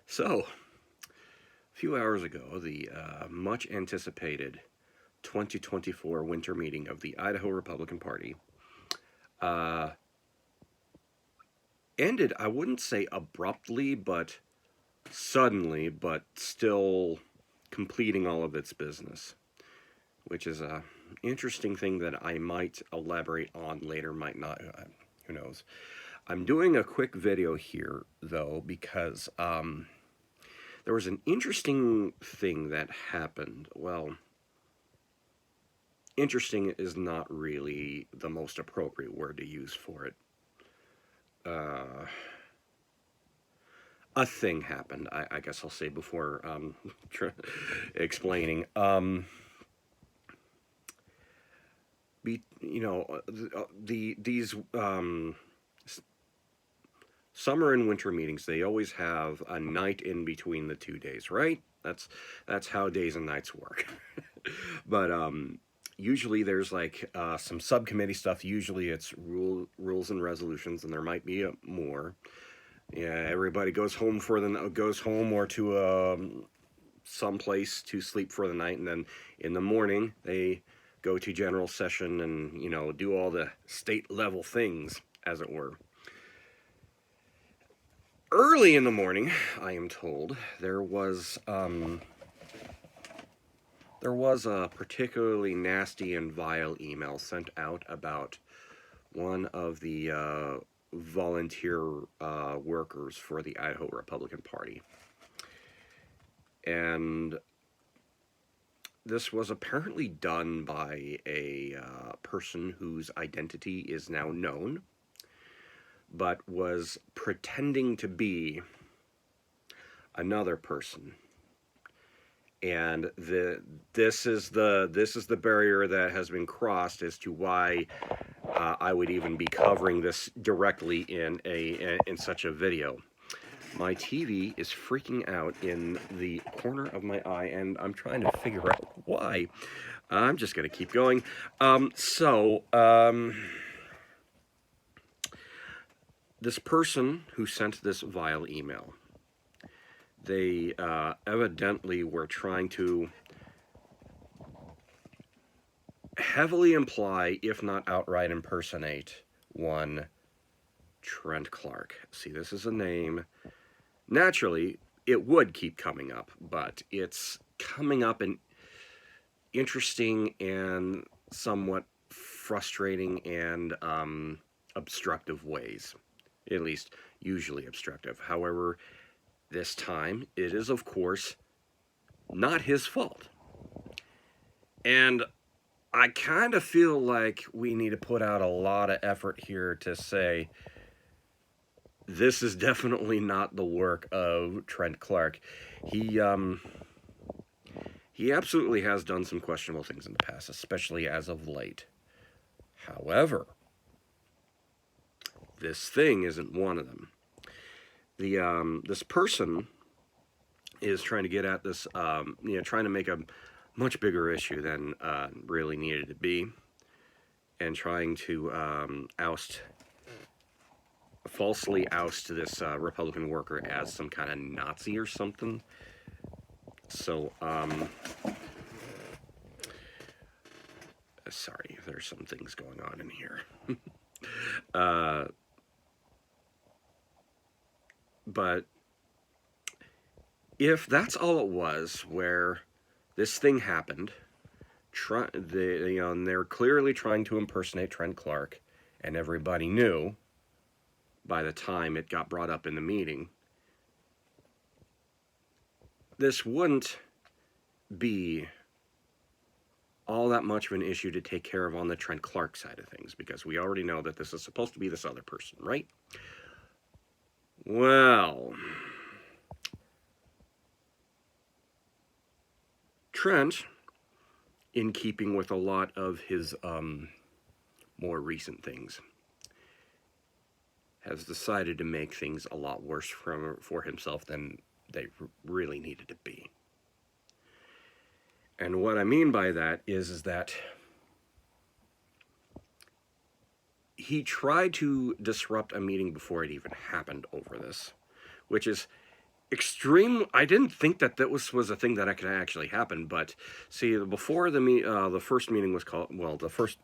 So, a few hours ago, the much anticipated 2024 winter meeting of the Idaho Republican Party uh, ended, I wouldn't say abruptly, but suddenly, but still completing all of its business, which is a interesting thing that I might elaborate on later, might not. Who knows? I'm doing a quick video here, though, because there was an interesting thing that happened. Well, interesting is not really the most appropriate word to use for it. Uh, a thing happened, I guess I'll say before explaining. These summer and winter meetings, they always have a night in between the 2 days, right? That's how days and nights work. But usually there's like some subcommittee stuff. Usually it's rules and resolutions, and there might be more. Yeah, everybody goes home or to some place to sleep for the night, and then in the morning they go to general session and do all the state level things, as it were. Early in the morning, I am told, there was a particularly nasty and vile email sent out about one of the volunteer workers for the Idaho Republican Party. And this was apparently done by a person whose identity is now known, but was pretending to be another person. And this is the barrier that has been crossed as to why I would even be covering this directly in such a video. My TV is freaking out in the corner of my eye, and I'm trying to figure out why. I'm just going to keep going. This person who sent this vile email, they evidently were trying to heavily imply, if not outright impersonate, one Trent Clark. See, this is a name. Naturally, it would keep coming up, but it's coming up in interesting and somewhat frustrating and obstructive ways. At least, usually obstructive. However, this time, it is, of course, not his fault. And I kind of feel like we need to put out a lot of effort here to say this is definitely not the work of Trent Clark. He absolutely has done some questionable things in the past, especially as of late. However, this thing isn't one of them. This person is trying to get at this, trying to make a much bigger issue than really needed to be, and trying to falsely oust this Republican worker as some kind of Nazi or something. So, sorry, there's some things going on in here. But if that's all it was, where this thing happened, and they're clearly trying to impersonate Trent Clark, and everybody knew by the time it got brought up in the meeting, this wouldn't be all that much of an issue to take care of on the Trent Clark side of things, because we already know that this is supposed to be this other person, right? Well, Trent, in keeping with a lot of his more recent things, has decided to make things a lot worse for himself than they really needed to be. And what I mean by that is that he tried to disrupt a meeting before it even happened over this, which is I didn't think that was a thing that could actually happen, but see, before the first meeting was called, well, the first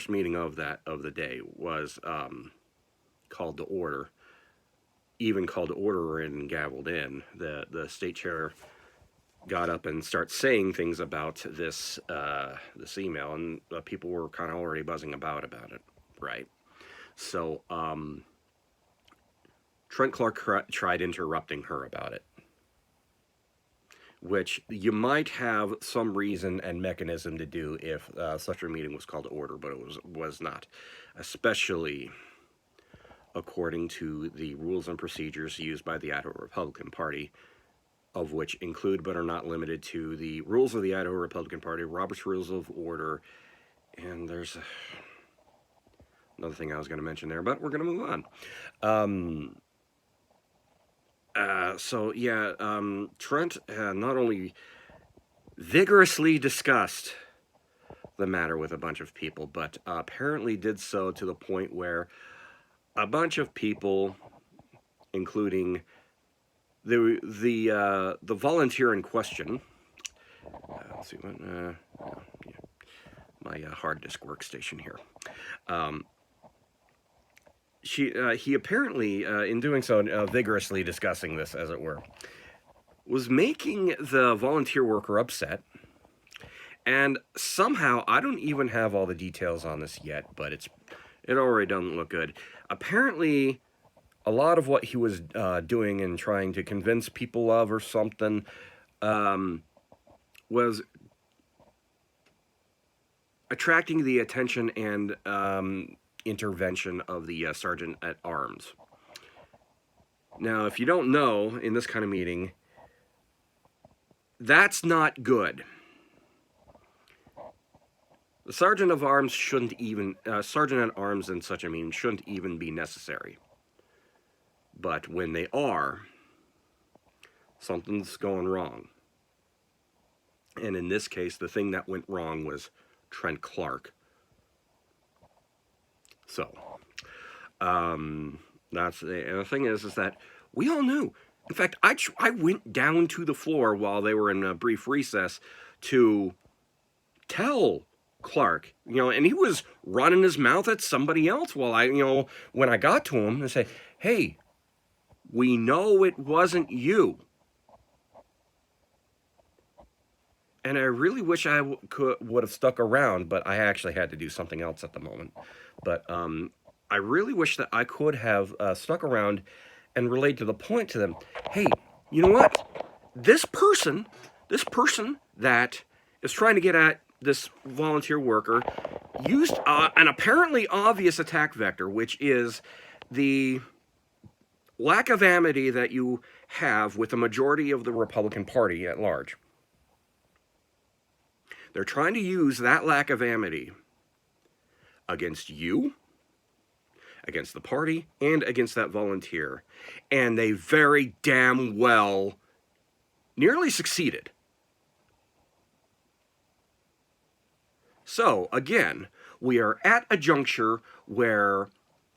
meeting of the day was called to order, even called to order and gavelled in. The state chair got up and started saying things about this email, and people were kind of already buzzing about it, right? So Trent Clark tried interrupting her about it, which you might have some reason and mechanism to do if such a meeting was called to order, but it was not, especially according to the rules and procedures used by the Idaho Republican Party, of which include but are not limited to the rules of the Idaho Republican Party, Robert's Rules of Order, and there's another thing I was going to mention there, but we're going to move on. So yeah, Trent not only vigorously discussed the matter with a bunch of people, but apparently did so to the point where a bunch of people, including the volunteer in question. Let's see what yeah, my hard disk workstation here. He apparently, in doing so, vigorously discussing this, as it were, was making the volunteer worker upset. And somehow, I don't even have all the details on this yet, but it already doesn't look good. Apparently, a lot of what he was doing and trying to convince people of or something was attracting the attention and intervention of the sergeant at arms. Now, if you don't know, in this kind of meeting, that's not good. The sergeant at arms in such a meeting shouldn't even be necessary. But when they are, something's going wrong. And in this case, the thing that went wrong was Trent Clark. So, that's the thing is that we all knew. In fact, I went down to the floor while they were in a brief recess to tell Clark, and he was running his mouth at somebody else while when I got to him and say, hey, we know it wasn't you. And I really wish I would have stuck around, but I actually had to do something else at the moment. But I really wish that I could have stuck around and relayed to the point to them, hey, you know what? This person that is trying to get at this volunteer worker used an apparently obvious attack vector, which is the lack of amity that you have with the majority of the Republican Party at large. They're trying to use that lack of amity against you, against the party, and against that volunteer. And they very damn well nearly succeeded. So, again, we are at a juncture where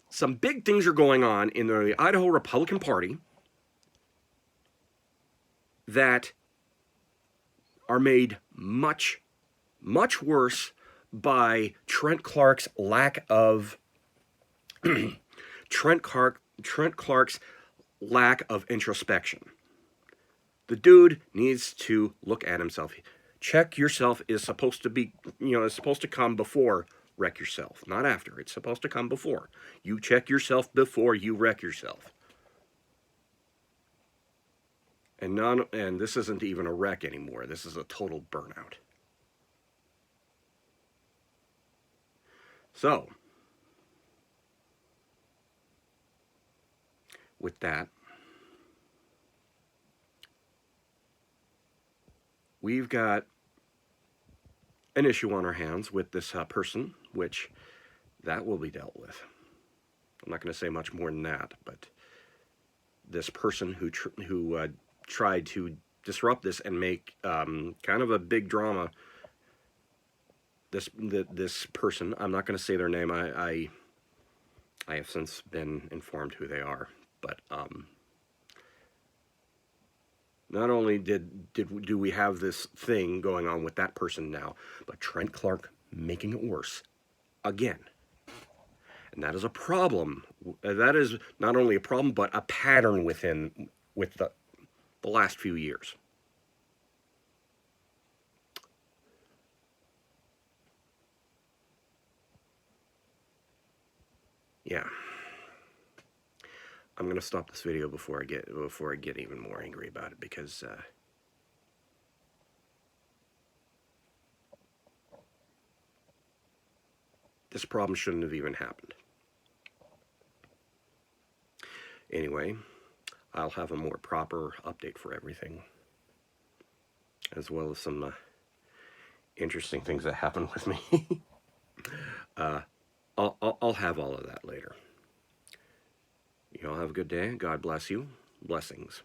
some big things are going on in the Idaho Republican Party that are made much, much worse by Trent Clark's lack of Trent Clark's lack of introspection. The dude needs to look at himself. Check yourself is supposed to be, is supposed to come before wreck yourself, not after. It's supposed to come before. You check yourself before you wreck yourself. And this isn't even a wreck anymore. This is a total burnout. So, with that, we've got an issue on our hands with this person, which that will be dealt with. I'm not going to say much more than that, but this person who tried to disrupt this and make kind of a big drama. This person, I'm not going to say their name. I have since been informed who they are, but Not only do we have this thing going on with that person now, but Trent Clark making it worse again. And that is a problem. That is not only a problem, but a pattern with the last few years. Yeah. I'm gonna stop this video before I get even more angry about it, because this problem shouldn't have even happened. Anyway, I'll have a more proper update for everything, as well as some interesting things that happened with me. I'll have all of that later. You all have a good day. God bless you. Blessings.